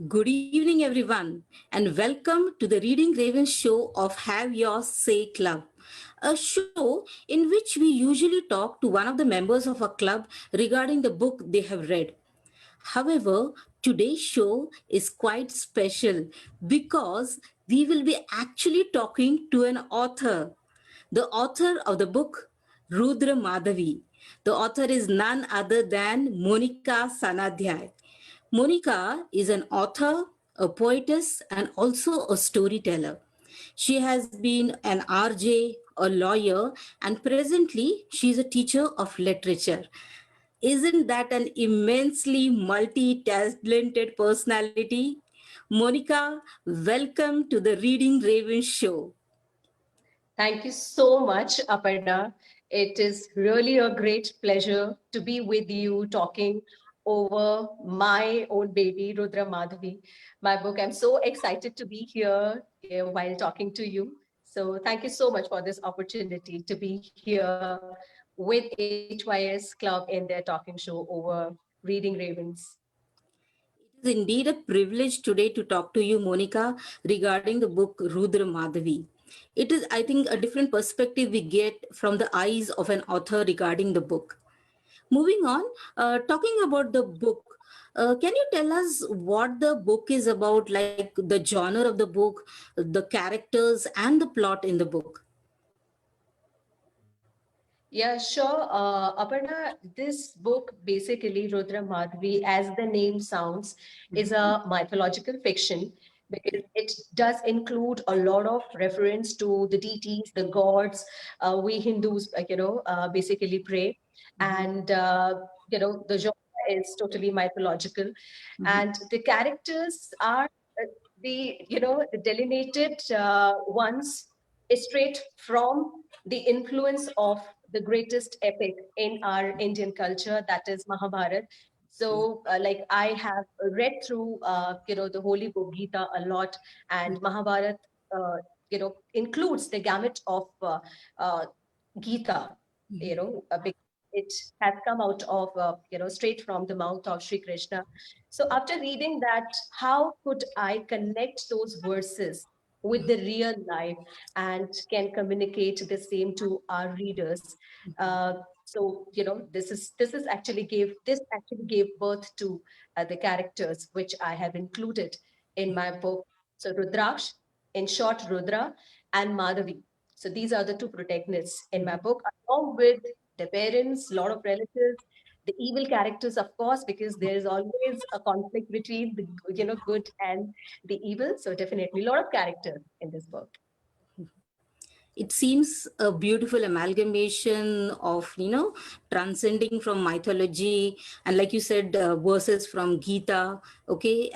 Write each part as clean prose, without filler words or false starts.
Good evening, everyone, and welcome to the Reading Raven show of Have Your Say Club, a show in which we usually talk to one of the members of a club regarding the book they have read. However, today's show is quite special because we will be actually talking to an author, the author of the book Rudra Madhavi. The author is none other than Monica Sanadhyay. Monica is an author, a poetess, and also a storyteller. She has been an RJ, a lawyer, and presently she is a teacher of literature. Isn't that an immensely multi talented personality? Monica, welcome to the Reading Raven show. Thank you so much, Aparna. It is really a great pleasure to be with you talking over my own baby, Rudra Madhavi, my book. I'm so excited to be here while talking to you. So thank you so much for this opportunity to be here with HYS Club in their talking show over Reading Ravens. It is indeed a privilege today to talk to you, Monica, regarding the book Rudra Madhavi. It is, I think, a different perspective we get from the eyes of an author regarding the book. Moving on, talking about the book, can you tell us what the book is about, like the genre of the book, the characters, and the plot in the book? Yeah, sure. Aparna, this book basically, Rudra Madhvi, as the name sounds, is a mythological fiction because it does include a lot of reference to the deities, the gods. We Hindus, basically pray. And, the genre is totally mythological. And the characters are the delineated ones straight from the influence of the greatest epic in our Indian culture, that is Mahabharata. So, like I have read through, the holy book Gita a lot, and Mahabharata, includes the gamut of Gita, because it has come out of, straight from the mouth of Sri Krishna. So after reading that, how could I connect those verses with the real life and can communicate the same to our readers? So this actually gave birth to the characters which I have included in my book. So Rudraksh, in short, Rudra, and Madhavi. So these are the two protagonists in my book, along with the parents, a lot of relatives, the evil characters, of course, because there is always a conflict between the good and the evil. So definitely a lot of characters in this book. It seems a beautiful amalgamation of transcending from mythology, and like you said, verses from Gita, okay,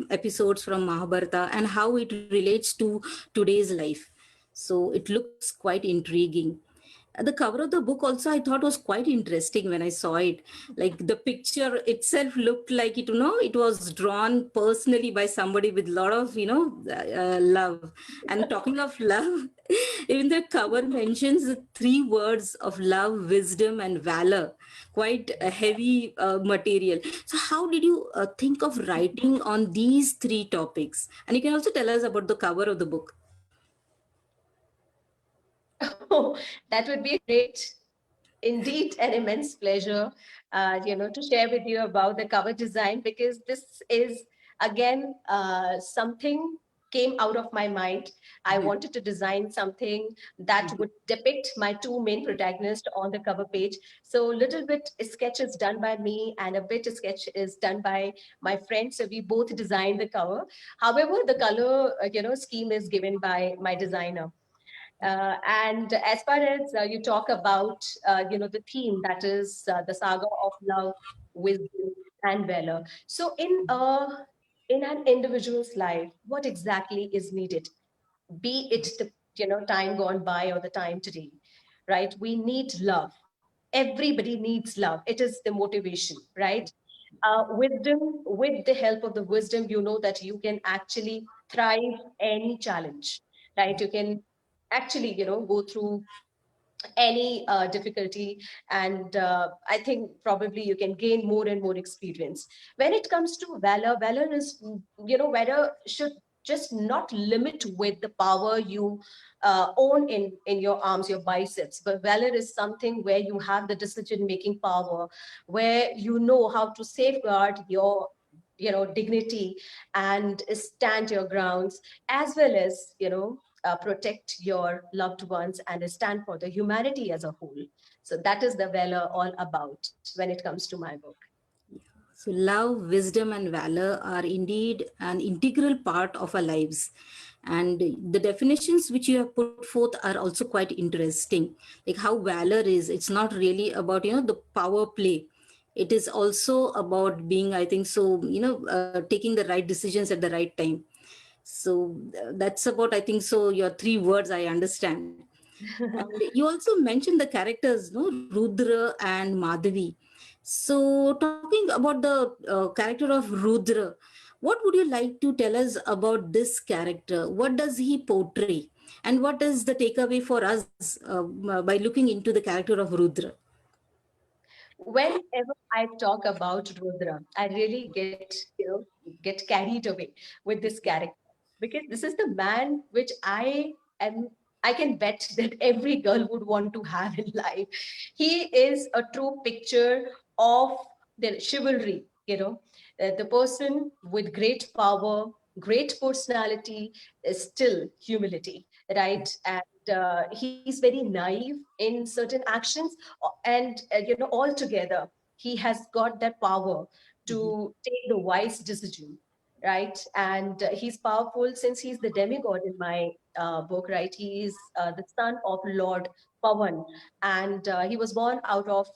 episodes from Mahabharata, and how it relates to today's life. So it looks quite intriguing. The cover of the book also I thought was quite interesting when I saw it. Like the picture itself looked like it was drawn personally by somebody with a lot of love. And talking of love, even the cover mentions the three words of love, wisdom, and valor. Quite a heavy material. So how did you think of writing on these three topics? And you can also tell us about the cover of the book. Oh, that would be great. Indeed, an immense pleasure, to share with you about the cover design because this is again something came out of my mind. I wanted to design something that would depict my two main protagonists on the cover page. So little bit sketch is done by me and a bit sketch is done by my friend. So we both designed the cover. However, the color, scheme is given by my designer. And as far as you talk about, the theme that is the saga of love, wisdom, and valor. So, in an individual's life, what exactly is needed? Be it the time gone by or the time today, right? We need love. Everybody needs love. It is the motivation, right? Wisdom. With the help of the wisdom, you know that you can actually thrive any challenge, right? You can actually go through any difficulty, and I think probably you can gain more and more experience. When it comes to valor, valor is, valor should just not limit with the power you own in your arms, your biceps, but valor is something where you have the decision making power, where you know how to safeguard your dignity and stand your grounds, as well as protect your loved ones and stand for the humanity as a whole. So that is the valor all about when it comes to my book. So, love, wisdom, and valor are indeed an integral part of our lives. And the definitions which you have put forth are also quite interesting. Like how valor is, it's not really about, the power play. It is also about being, I think, so, taking the right decisions at the right time. So that's about, I think, so your three words I understand. And you also mentioned the characters, no, Rudra and Madhavi. So, talking about the character of Rudra, what would you like to tell us about this character? What does he portray? And what is the takeaway for us by looking into the character of Rudra? Whenever I talk about Rudra, I really get carried away with this character, because this is the man which am I can bet that every girl would want to have in life. He is a true picture of the chivalry, the person with great power, great personality, is still humility, right? And he's very naive in certain actions, and altogether he has got that power Mhm. to take the wise decision, right? And he's powerful since he's the demigod in my book, right? He is the son of Lord Pavan, and he was born out of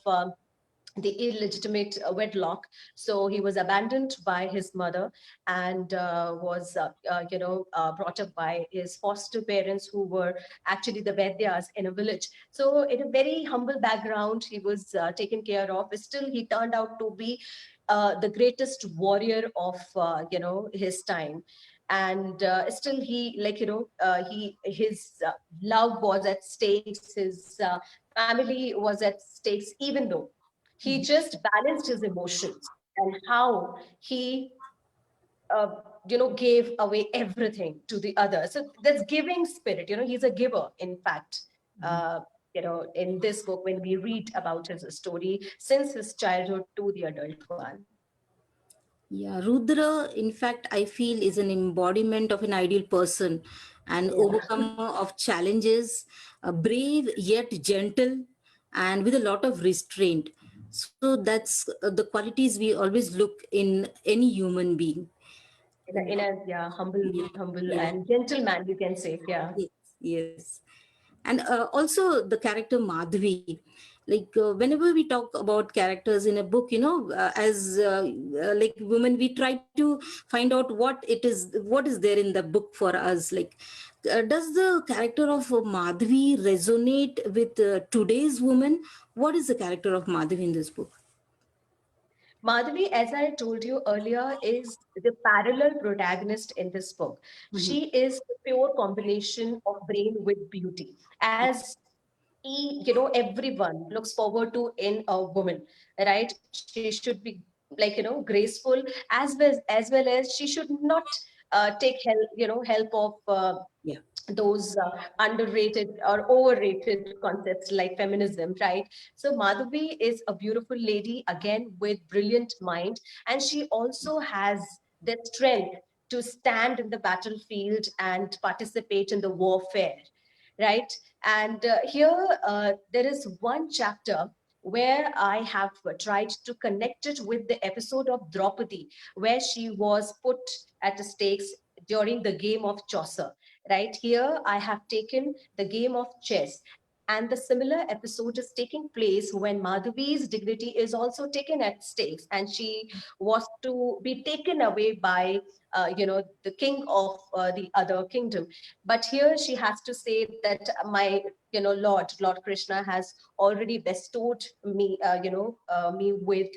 the illegitimate wedlock. So he was abandoned by his mother, and was brought up by his foster parents, who were actually the Vaidyas in a village. So in a very humble background, he was taken care of. Still, he turned out to be the greatest warrior of his time. And still, he his love was at stakes, his family was at stakes, even though he just balanced his emotions, and how he uh, gave away everything to the other. So that's giving spirit. He's a giver, in fact. uh, in this book, when we read about his story since his childhood to the adult one. Yeah, Rudra, in fact, I feel is an embodiment of an ideal person, an Yeah. overcomer of challenges, brave yet gentle, and with a lot of restraint. So that's the qualities we always look in any human being. In a yeah, Yeah, humble yeah. and gentleman, you can say. Yeah. Yes, yes. And also the character Madhvi. Like whenever we talk about characters in a book, as like women, we try to find out what is there in the book for us. Like, does the character of Madhvi resonate with today's woman? What is the character of Madhvi in this book? Madhavi, as I told you earlier, is the parallel protagonist in this book. Mhm. She is the pure combination of brain with beauty, as everyone looks forward to in a woman, right? She should be graceful, as well as she should not take help of Yeah. those underrated or overrated concepts like feminism, right? So Madhavi is a beautiful lady, again, with brilliant mind, and she also has the strength to stand in the battlefield and participate in the warfare, right? And here there is one chapter where I have tried to connect it with the episode of Draupadi, where she was put at the stakes during the game of Chaucer. Right here, I have taken the game of chess. And the similar episode is taking place when Madhavi's dignity is also taken at stakes, and she was to be taken away by, the king of the other kingdom. But here she has to say that my, Lord Krishna has already bestowed me, me with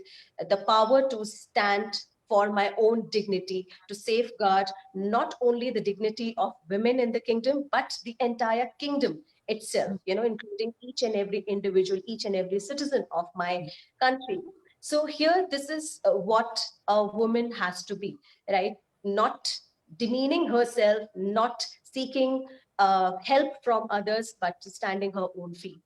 the power to stand for my own dignity, to safeguard not only the dignity of women in the kingdom, but the entire kingdom itself, including each and every individual, each and every citizen of my country. So here, this is what a woman has to be, right? Not demeaning herself, not seeking help from others, but standing her own feet.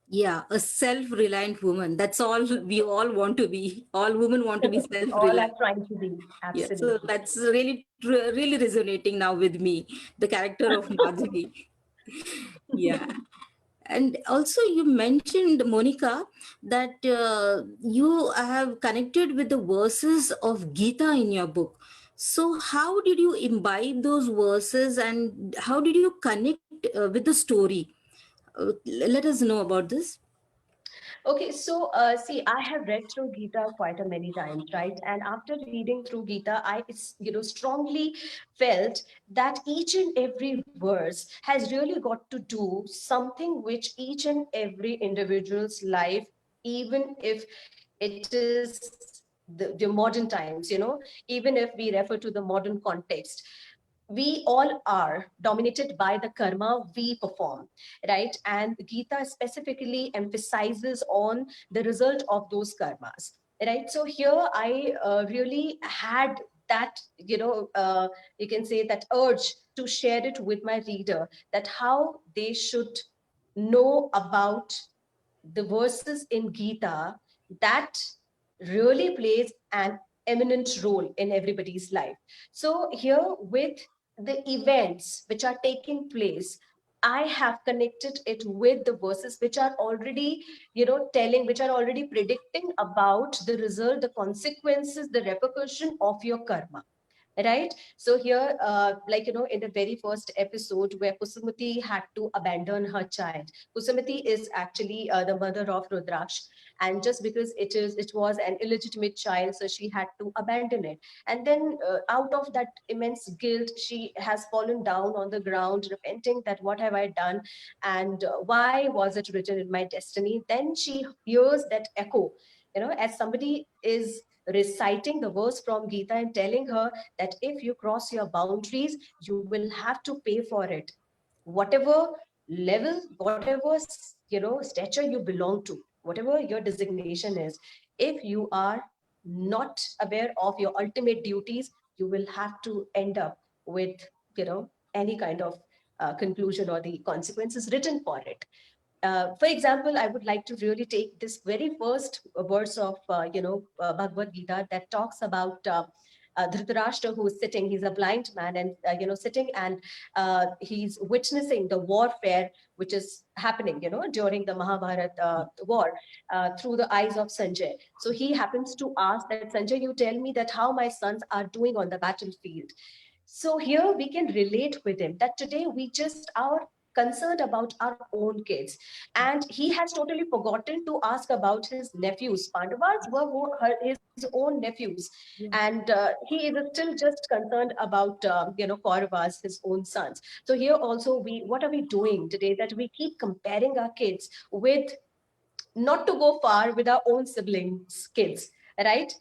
Yeah, a self-reliant woman. That's all we all want to be. All women want to be All are self-reliant. trying to be, Yeah, so absolutely. that's really resonating now with me, the character of Madhavi. Yeah. And also, you mentioned, Monica, that you have connected with the verses of Gita in your book. So, how did you imbibe those verses and how did you connect with the story? Let us know about this. Okay, so see, I have read through Gita quite a many times, right? And after reading through Gita, strongly felt that each and every verse has really got to do something which each and every individual's life, even if it is the modern times, even if we refer to the modern context, we all are dominated by the karma we perform, right? And Gita specifically emphasizes on the result of those karmas, right? So here I really had that, you can say that urge to share it with my reader, that how they should know about the verses in Gita that really plays an eminent role in everybody's life. So here with the events which are taking place, I have connected it with the verses which are already, telling, which are already predicting about the result, the consequences, the repercussion of your karma. Right. So here, in the very first episode where Kusumati had to abandon her child, Kusumati is actually the mother of Rudraksh, and just because it was an illegitimate child, so she had to abandon it. And then, out of that immense guilt, she has fallen down on the ground, repenting that what have I done, and why was it written in my destiny? Then she hears that echo, as somebody is reciting the verse from Gita and telling her that if you cross your boundaries, you will have to pay for it. Whatever level, whatever stature you belong to, whatever your designation is, if you are not aware of your ultimate duties, you will have to end up with any kind of conclusion or the consequences written for it. For example, I would like to really take this very first verse of, Bhagavad Gita that talks about Dhritarashtra, who is sitting. He's a blind man, and sitting, and he's witnessing the warfare which is happening, during the Mahabharata war through the eyes of Sanjay. So he happens to ask that, Sanjay, you tell me that how my sons are doing on the battlefield. So here we can relate with him that today we just are concerned about our own kids, and he has totally forgotten to ask about his nephews. Pandavas were his own nephews, and he is still just concerned about Kauravas, his own sons. So here also, we what are we doing today that we keep comparing our kids with, not to go far, with our own siblings kids, right?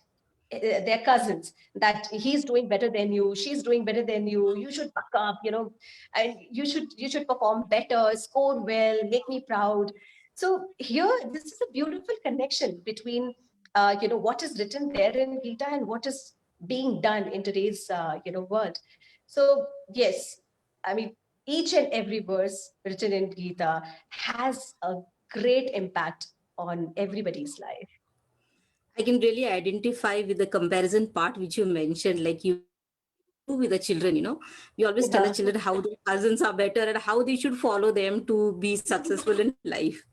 Their cousins, that he's doing better than you, she's doing better than you should buck up, and you should perform better, score well, make me proud. So here, this is a beautiful connection between what is written there in Gita and what is being done in today's world. So yes, I mean, each and every verse written in Gita has a great impact on everybody's life. I can really identify with the comparison part which you mentioned, like you do with the children, We always tell the children how their cousins are better and how they should follow them to be successful in life.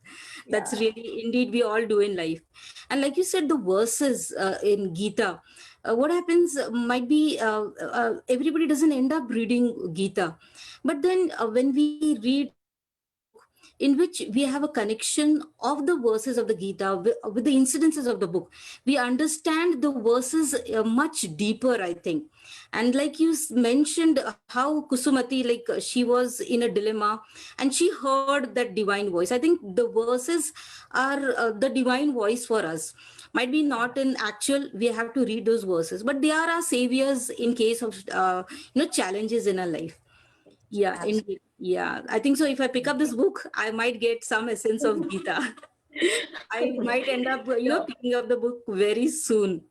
That's really, Yeah. indeed, we all do in life. And like you said, the verses in Gita, what happens might be everybody doesn't end up reading Gita. But then when we read a book in which we have a connection of the verses of the Gita with the incidences of the book, we understand the verses much deeper, I think. And like you mentioned, how Kusumati, like she was in a dilemma and she heard that divine voice. I think the verses are the divine voice for us. Might be not in actual, we have to read those verses, but they are our saviors in case of challenges in our life. Yeah, Absolutely. indeed. Yeah, I think so. If I pick up this book, I might get some essence of Gita. I might end up, Sure. picking up the book very soon.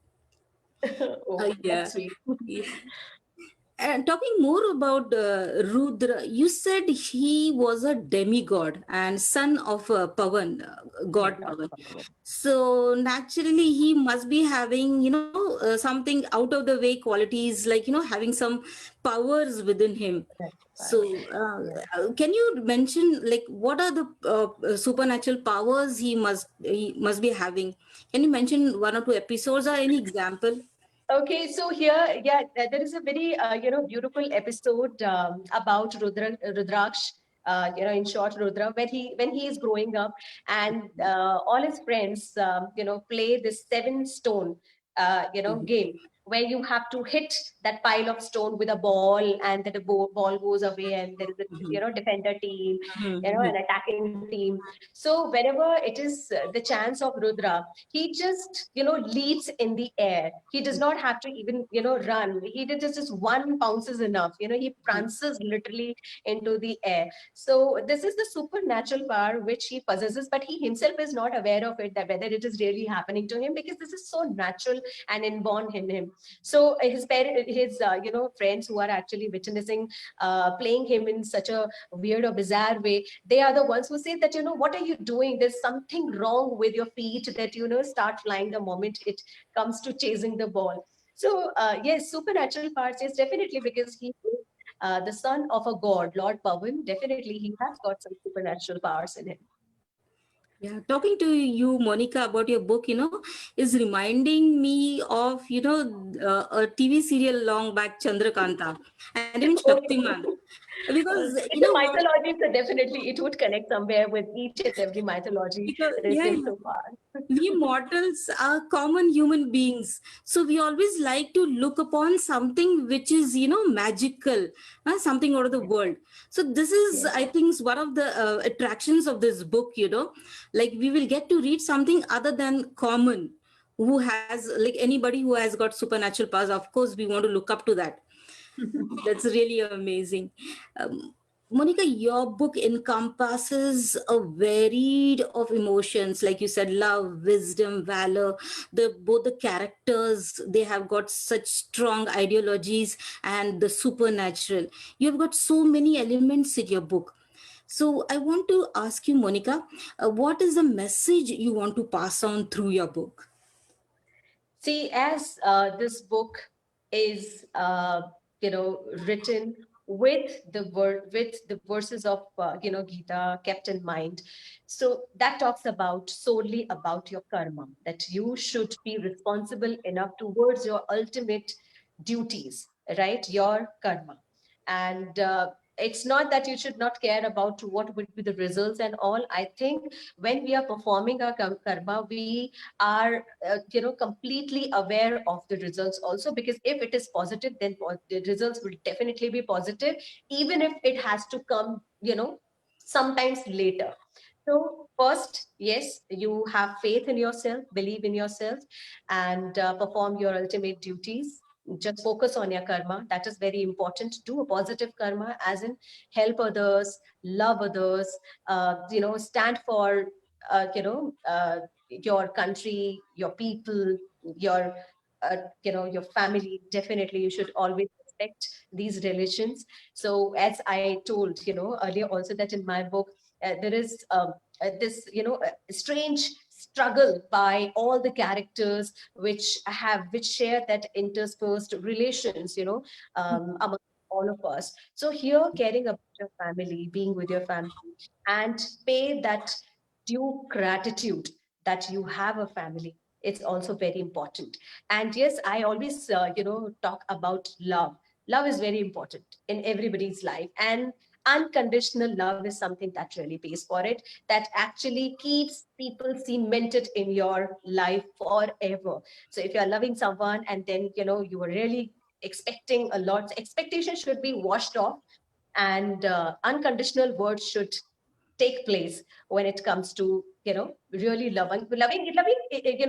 Oh, Yeah. that's sweet. Yeah. And talking more about Rudra, you said he was a demigod and son of Pavan, Yeah, god Lord Pavan. Bhagavan. So naturally, he must be having, something out of the way qualities, like, having some powers within him. That's fine. So, Yeah. can you mention, like, what are the supernatural powers he must be having? Can you mention one or two episodes or any example? Okay, so here, yeah, there is a very beautiful episode about Rudraksh. In short, Rudra, when he is growing up, and all his friends, play this 7 stone, game where you have to hit that pile of stone with a ball, and then the ball goes away, and there is a Mhm. defender team, Mhm. an attacking team. So whenever it is the chance of Rudra, he just leads in the air. He does not have to even run. He did just one pounce is enough. He prances literally into the air. So this is the supernatural power which he possesses, but he himself is not aware of it, that whether it is really happening to him, because this is so natural and inborn in him. So his parent, his friends who are actually witnessing playing him in such a weird or bizarre way, they are the ones who say that, what are you doing? There's something wrong with your feet, that start flying the moment it comes to chasing the ball. So yes, supernatural parts, yes, definitely, because he is the son of a god, Lord Pavan. Definitely he has got some supernatural powers in him. Yeah, talking to you, Monica, about your book, is reminding me of, a TV serial long back, Chandrakanta, and even Shaktiman. Oh, Because, it's a mythology, so definitely it would connect somewhere with each and every mythology because, that has yeah, been yeah. so far. We mortals are common human beings, so we always like to look upon something which is magical, something out of the world. So this is, Yes. I think, one of the attractions of this book, like we will get to read something other than common, who has, like, anybody who has got supernatural powers. Of course we want to look up to that. That's really amazing. Monica, your book encompasses a varied of emotions, like you said, love, wisdom, valor. The both the characters, they have got such strong ideologies, and the supernatural. You've got so many elements in your book. So I want to ask you, Monica, what is the message you want to pass on through your book? See, as this book is, written with the verses of, Gita kept in mind. So that talks about solely about your karma, that you should be responsible enough towards your ultimate duties, right? Your karma. And it's not that you should not care about what would be the results and all. I think when we are performing our karma, we are completely aware of the results also, because if it is positive, then the results will definitely be positive, even if it has to come sometimes later. So first, yes, you have faith in yourself, believe in yourself, and perform your ultimate duties. Just focus on your karma. That is very important. Do a positive karma, as in help others, love others, stand for your country, your people, your your family. Definitely, you should always respect these religions. So, as I told earlier, also that in my book there is this strange struggle by all the characters which share that interspersed relations among all of us. So here, caring about your family, being with your family, and pay that due gratitude that you have a family, it's also very important. And yes, I always talk about love. Love is very important in everybody's life, and unconditional love is something that really pays for it, that actually keeps people cemented in your life forever. So if you're loving someone, and then you are really expecting a lot, expectation should be washed off, and unconditional words should take place when it comes to really loving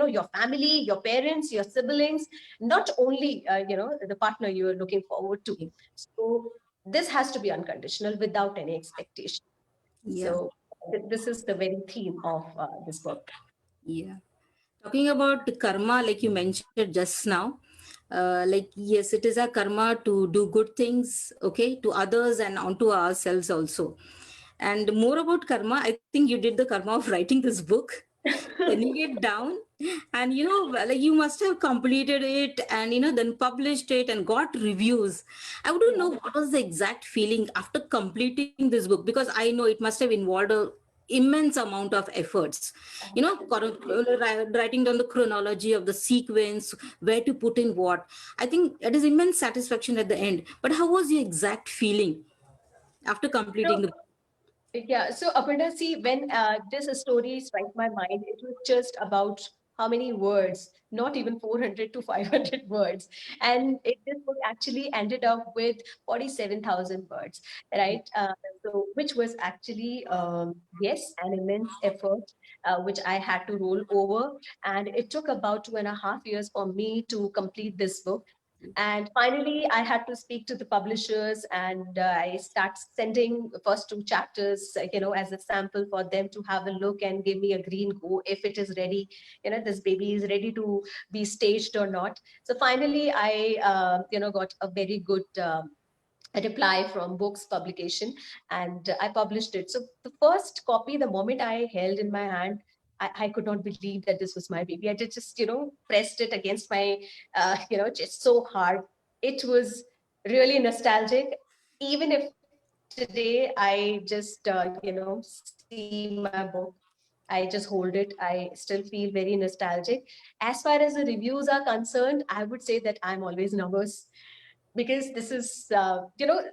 your family, your parents, your siblings, not only the partner you are looking forward to. So this has to be unconditional without any expectation. Yeah. So this is the very theme of this book. Yeah. Talking about karma, like you mentioned just now, like yes, it is a karma to do good things, okay, to others and onto ourselves also. And more about karma, I think you did the karma of writing this book, penning it down, and like you must have completed it and then published it and got reviews. I wouldn't Yeah. know what was the exact feeling after completing this book, because I know it must have involved a immense amount of efforts, writing down the chronology of the sequence, where to put in what. I think it is immense satisfaction at the end. But how was your exact feeling after completing So the? yeah, so Aparna, see, when this story struck my mind, it was just about how many words, not even 400 to 500 words. And this book actually ended up with 47,000 words, right? So, which was actually, yes, an immense effort, which I had to roll over. And it took about 2.5 years for me to complete this book. And finally, I had to speak to the publishers, and I start sending the first two chapters, as a sample for them to have a look and give me a green go if it is ready. This baby is ready to be staged or not. So finally, I, got a very good. A reply from books publication, and I published it. So the first copy, the moment I held in my hand, I could not believe that this was my baby. I did just pressed it against my just so hard. It was really nostalgic. Even if today I just see my book, I just hold it, I still feel very nostalgic. As far as the reviews are concerned, I would say that I'm always nervous, because this is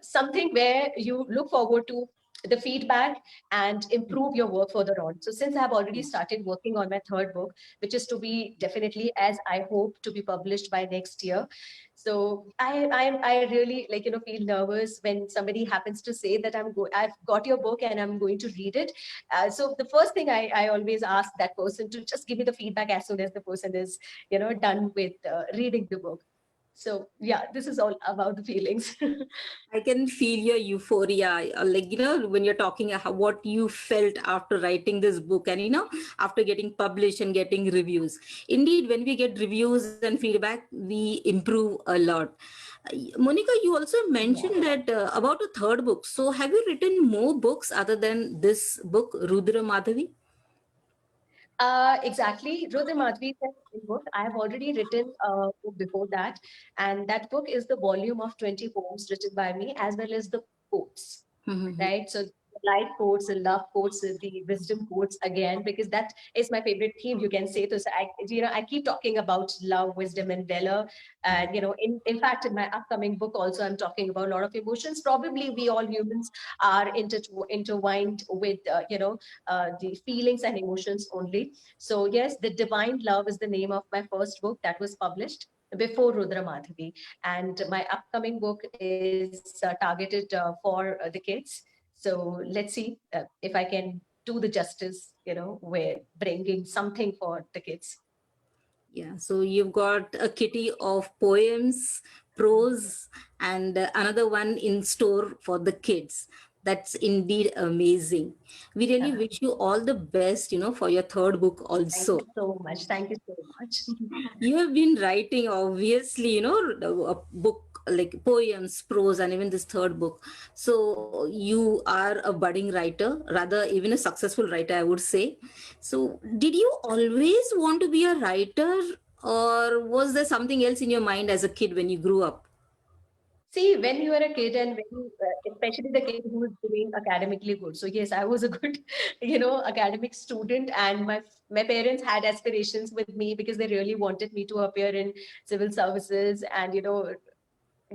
something where you look forward to the feedback and improve your work further on. So since I have already started working on my third book, which is to be definitely, as I hope, to be published by next year. So I really feel nervous when somebody happens to say that I've got your book and I'm going to read it. So the first thing I always ask that person to just give me the feedback as soon as the person is done with reading the book. So yeah, this is all about the feelings. I can feel your euphoria, like, when you're talking what you felt after writing this book and, after getting published and getting reviews. Indeed, when we get reviews and feedback, we improve a lot. Monica, you also Yeah. mentioned that about a third book. So, have you written more books other than this book, Rudra Madhavi? Exactly. Rudra Madhvi is a book. I have already written a book before that, and that book is the volume of 20 poems written by me, as well as the quotes, right? So the life quotes, the love quotes, the wisdom quotes again, because that is my favorite theme. You can say so. I keep talking about love, wisdom, and valor. And in fact, in my upcoming book also, I'm talking about a lot of emotions. Probably we all humans are intertwined with the feelings and emotions only. So yes, the divine love is the name of my first book that was published before Rudra Madhavi. And my upcoming book is targeted for the kids. So let's see if I can do the justice, with bringing something for the kids. Yeah, so you've got a kitty of poems, prose, and another one in store for the kids. That's indeed amazing. We really Yeah. wish you all the best, for your third book Thank also. you so much. Thank you so much. You have been writing, obviously, a book like poems, prose, and even this third book. So you are a budding writer, rather even a successful writer, I would say. So did you always want to be a writer, or was there something else in your mind as a kid when you grew up? See, when you are a kid and when you, especially the kid who is doing academically good. So yes, I was a good, academic student, and my parents had aspirations with me because they really wanted me to appear in civil services and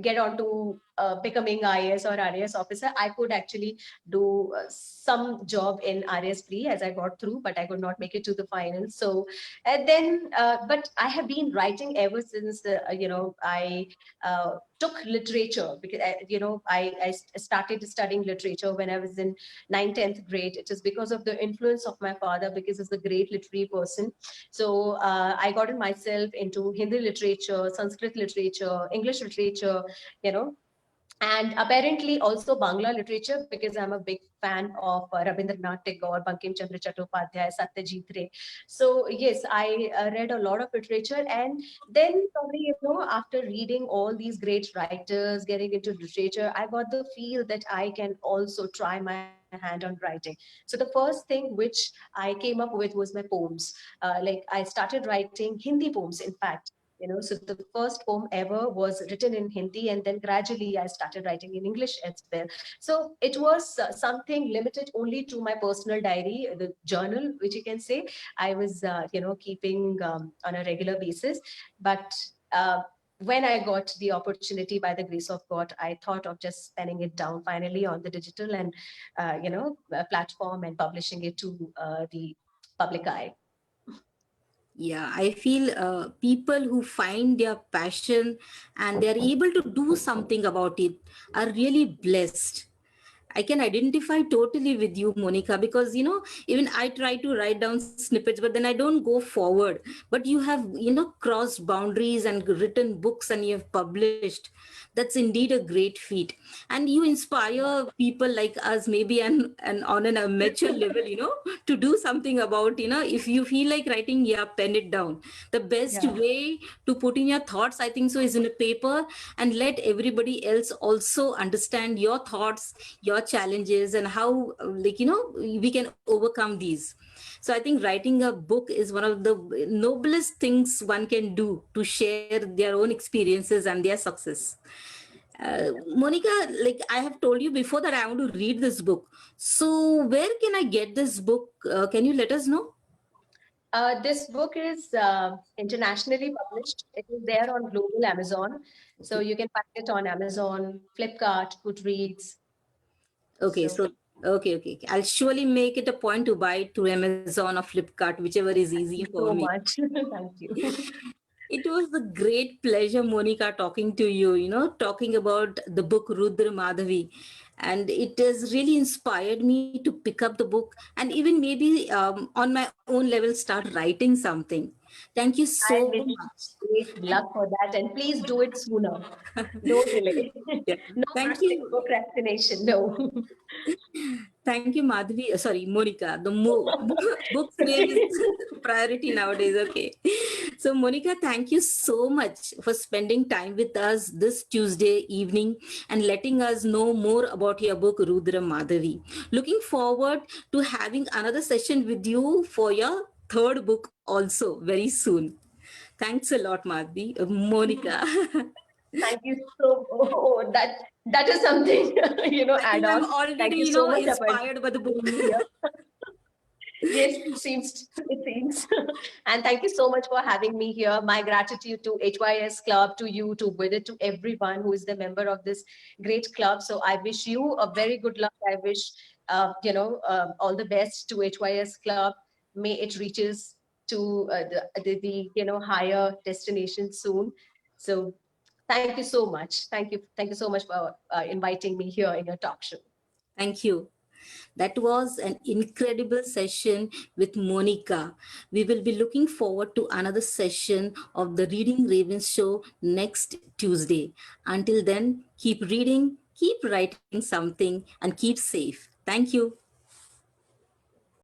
get on to becoming IAS or RAS officer. I could actually do some job in RAS pre as I got through, but I could not make it to the final. So, and then, but I have been writing ever since, I took literature because, I started studying literature when I was in 9th, 10th grade. It is because of the influence of my father, because he's a great literary person. So I got myself into Hindi literature, Sanskrit literature, English literature, you know, and apparently also Bangla literature, because I'm a big fan of Rabindranath Tagore, Bankim Chandra Chattopadhyay, Satyajit Ray. So yes, I read a lot of literature, and then probably, after reading all these great writers, getting into literature, I got the feel that I can also try my hand on writing. So the first thing which I came up with was my poems. Like I started writing Hindi poems, in fact. So the first poem ever was written in Hindi, and then gradually I started writing in English as well. So it was something limited only to my personal diary, the journal, which you can say I was keeping on a regular basis. But when I got the opportunity, by the grace of God, I thought of just penning it down finally on the digital and platform, and publishing it to the public eye. Yeah, I feel people who find their passion and they're able to do something about it are really blessed. I can identify totally with you, Monica, because even I try to write down snippets, but then I don't go forward. But you have, crossed boundaries and written books and you have published. That's indeed a great feat. And you inspire people like us, maybe and on an amateur level, to do something about, if you feel like writing, yeah, pen it down. The best Yeah. way to put in your thoughts, I think so, is in a paper, and let everybody else also understand your thoughts, your challenges, and how we can overcome these. So I think writing a book is one of the noblest things one can do to share their own experiences and their success. Monica, like I have told you before that I want to read this book. So where can I get this book? Can you let us know? This book is internationally published. It is there on global Amazon. So Okay. you can find it on Amazon, Flipkart, Goodreads. Okay, So so okay. I'll surely make it a point to buy it through Amazon or Flipkart, whichever is easy thank you for so me. much. Thank you. It was a great pleasure, Monica, talking to you, talking about the book Rudra Madhavi. And it has really inspired me to pick up the book and even maybe on my own level start writing something. Thank you I so wish much. you great luck for that, and please do it sooner. Don't delay. Yeah. No Thank you. procrastination. No. Thank you, Madhavi. Sorry, Monica. The book's name is priority nowadays. Okay. So, Monica, thank you so much for spending time with us this Tuesday evening and letting us know more about your book, Rudra Madhavi. Looking forward to having another session with you for your third book also very soon. Thanks a lot, Madhavi. Monica. Thank you so. Oh, that is something I add think I'm on. already, Thank you so much, Aparna, inspired by the for book. having me here. Yes, it seems. It seems. And thank you so much for having me here. My gratitude to HYS Club, to you, to Vidit, to everyone who is the member of this great club. So I wish you a very good luck. I wish all the best to HYS Club. May it reaches to the higher destination soon. So thank you so much. Thank you so much for inviting me here in your talk show. Thank you. That was an incredible session with Monica. We will be looking forward to another session of the Reading Ravens show next Tuesday. Until then, keep reading, keep writing something, and keep safe. Thank you.